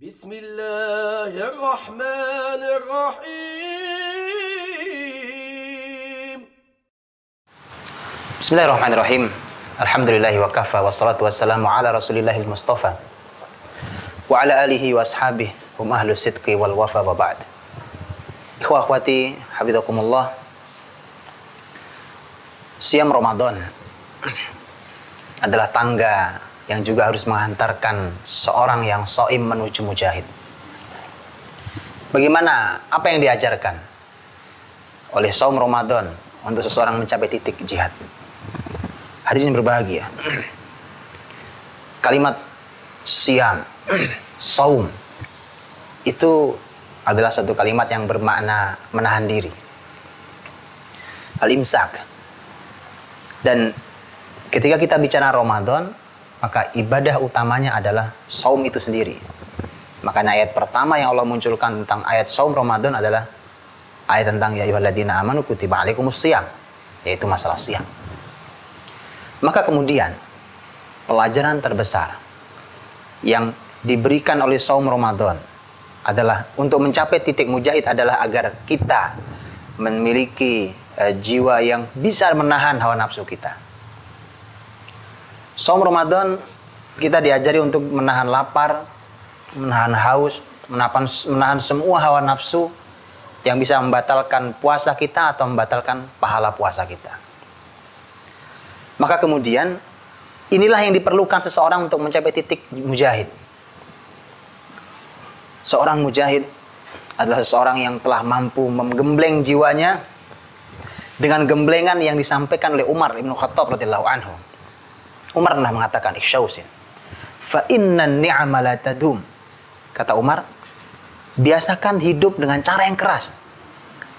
Bismillahirrahmanirrahim. Bismillahirrahmanirrahim. Alhamdulillahi wa kafa wassalatu wassalamu ala rasulillahil mustafa wa ala alihi wa ashabihi hum ahlus sidqi wal wafa wa ba'd. Ikhwah akhwati hafizakumullah. Siam Ramadan adalah tangga yang juga harus menghantarkan seorang yang shaim menuju mujahid. Bagaimana, apa yang diajarkan oleh saum Ramadan untuk seseorang mencapai titik jihad? Hadirin berbahagia. Kalimat siam, saum itu adalah satu kalimat yang bermakna menahan diri, al-imsak. Dan ketika kita bicara Ramadan, maka ibadah utamanya adalah saum itu sendiri. Makanya ayat pertama yang Allah munculkan tentang ayat saum Ramadan adalah ayat tentang ya ayyuhalladzina amanu kutiba alaikumus shiyam, yaitu masalah siam. Maka kemudian pelajaran terbesar yang diberikan oleh saum Ramadan adalah untuk mencapai titik mujahid adalah agar kita memiliki jiwa yang bisa menahan hawa nafsu kita. Saum Ramadan kita diajari untuk menahan lapar, menahan haus, menahan semua hawa nafsu yang bisa membatalkan puasa kita atau membatalkan pahala puasa kita. Maka kemudian inilah yang diperlukan seseorang untuk mencapai titik mujahid. Seorang mujahid adalah seseorang yang telah mampu menggembleng jiwanya dengan gemblengan yang disampaikan oleh Umar Ibn Khattab radhiyallahu anhu. Umar pernah mengatakan, "Ikshausin, fa innan ni'ama la tadum." Kata Umar, biasakan hidup dengan cara yang keras,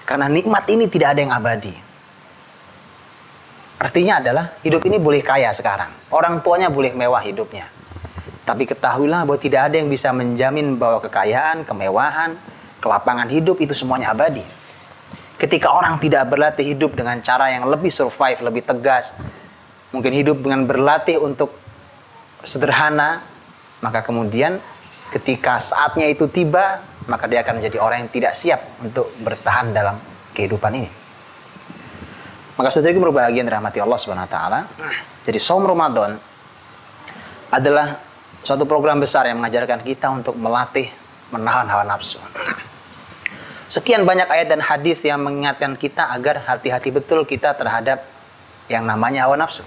karena nikmat ini tidak ada yang abadi. Artinya adalah hidup ini boleh kaya sekarang, orang tuanya boleh mewah hidupnya, tapi ketahuilah bahwa tidak ada yang bisa menjamin bahwa kekayaan, kemewahan, kelapangan hidup itu semuanya abadi. Ketika orang tidak berlatih hidup dengan cara yang lebih survive, lebih tegas, mungkin hidup dengan berlatih untuk sederhana, maka kemudian ketika saatnya itu tiba, maka dia akan menjadi orang yang tidak siap untuk bertahan dalam kehidupan ini. Maka saudaraku berbahagia yang dirahmati Allah Subhanahu wa taala. Jadi saum Ramadan adalah suatu program besar yang mengajarkan kita untuk melatih menahan hawa nafsu. Sekian banyak ayat dan hadis yang mengingatkan kita agar hati-hati betul kita terhadap yang namanya hawa nafsu.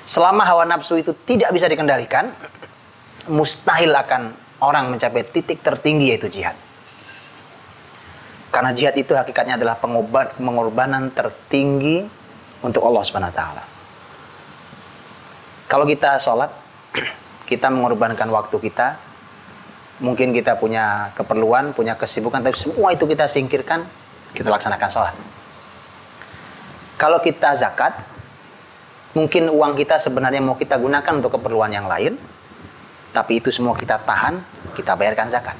Selama hawa nafsu itu tidak bisa dikendalikan, mustahil akan orang mencapai titik tertinggi, yaitu jihad. Karena jihad itu hakikatnya adalah pengorbanan tertinggi untuk Allah Subhanahu wa taala. Kalau kita sholat, kita mengorbankan waktu kita. Mungkin kita punya keperluan, punya kesibukan, tapi semua itu kita singkirkan, kita laksanakan sholat. Kalau kita zakat, mungkin uang kita sebenarnya mau kita gunakan untuk keperluan yang lain, tapi itu semua kita tahan, kita bayarkan zakat.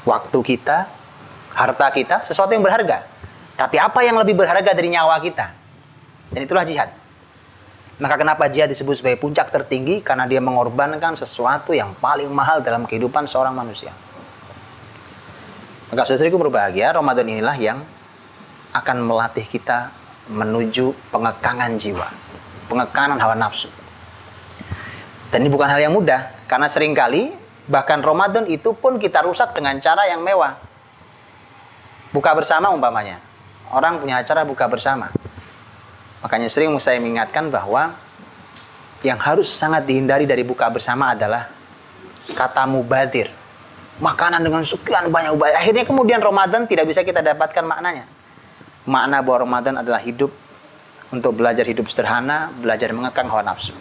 Waktu kita, harta kita, sesuatu yang berharga. Tapi apa yang lebih berharga dari nyawa kita? Dan itulah jihad. Maka kenapa jihad disebut sebagai puncak tertinggi? Karena dia mengorbankan sesuatu yang paling mahal dalam kehidupan seorang manusia. Maka saudariku berbahagia, Ramadan inilah yang akan melatih kita menuju pengekangan jiwa, pengekanan hawa nafsu. Dan ini bukan hal yang mudah, karena seringkali bahkan Ramadan itu pun kita rusak dengan cara yang mewah. Buka bersama umpamanya, orang punya acara buka bersama. Makanya sering saya mengingatkan bahwa yang harus sangat dihindari dari buka bersama adalah kata mubadir. Makanan dengan sekian banyak mubadir. Akhirnya kemudian Ramadan tidak bisa kita dapatkan maknanya. Makna bahwa Ramadan adalah hidup untuk belajar hidup sederhana, belajar mengekang hawa nafsu.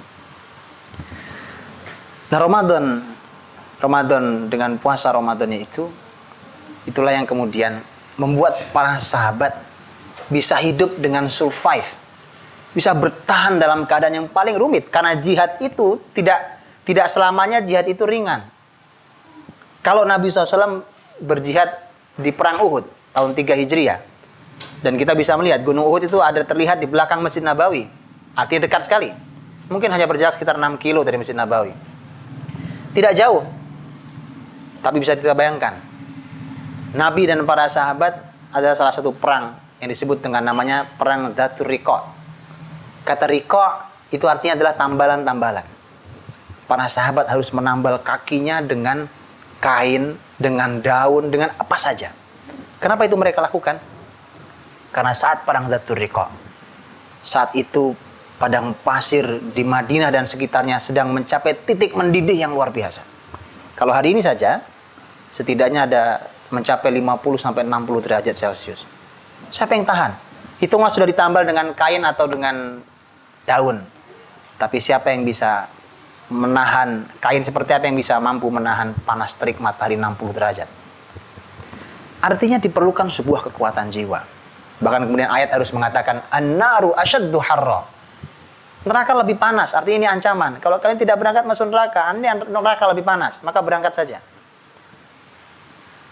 Nah, Ramadan dengan puasa Ramadannya itulah yang kemudian membuat para sahabat bisa hidup dengan survive, bisa bertahan dalam keadaan yang paling rumit, karena jihad itu tidak selamanya jihad itu ringan. Kalau Nabi SAW berjihad di perang Uhud tahun 3 Hijriah, dan kita bisa melihat Gunung Uhud itu ada terlihat di belakang Masjid Nabawi, artinya dekat sekali. Mungkin hanya berjarak sekitar 6 kilo dari Masjid Nabawi. Tidak jauh. Tapi bisa kita bayangkan, Nabi dan para sahabat ada salah satu perang yang disebut dengan namanya perang Dzatur Riqa. Kata riqa itu artinya adalah tambalan-tambalan. Para sahabat harus menambal kakinya dengan kain, dengan daun, dengan apa saja. Kenapa itu mereka lakukan? Karena saat perang Dzatur Riqa, saat itu padang pasir di Madinah dan sekitarnya sedang mencapai titik mendidih yang luar biasa. Kalau hari ini saja, setidaknya ada mencapai 50 sampai 60 derajat Celcius. Siapa yang tahan? Hitunglah sudah ditambal dengan kain atau dengan daun. Tapi siapa yang bisa menahan, kain seperti apa yang bisa mampu menahan panas terik matahari 60 derajat? Artinya diperlukan sebuah kekuatan jiwa. Bahkan kemudian ayat harus mengatakan an-naru asyaddu harra. Neraka lebih panas, artinya ini ancaman. Kalau kalian tidak berangkat masuk neraka, neraka lebih panas, maka berangkat saja.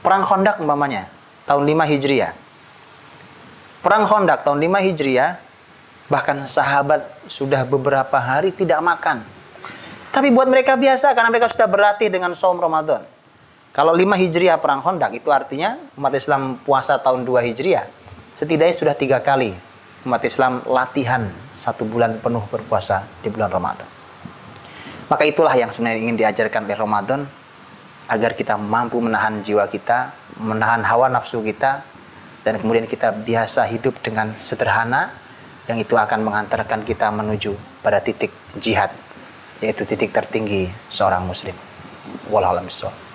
Perang Khandaq umpamanya, tahun 5 Hijriah. Perang Khandaq tahun 5 Hijriah, bahkan sahabat sudah beberapa hari tidak makan. Tapi buat mereka biasa, karena mereka sudah berlatih dengan saum Ramadan. Kalau 5 Hijriah perang Khandaq, itu artinya umat Islam puasa tahun 2 Hijriah. Setidaknya sudah 3 kali umat Islam latihan 1 bulan penuh berpuasa di bulan Ramadan. Maka itulah yang sebenarnya ingin diajarkan oleh Ramadan, agar kita mampu menahan jiwa kita, menahan hawa nafsu kita, dan kemudian kita biasa hidup dengan sederhana, yang itu akan mengantarkan kita menuju pada titik jihad, yaitu titik tertinggi seorang muslim. Wallahu a'lam bishawab.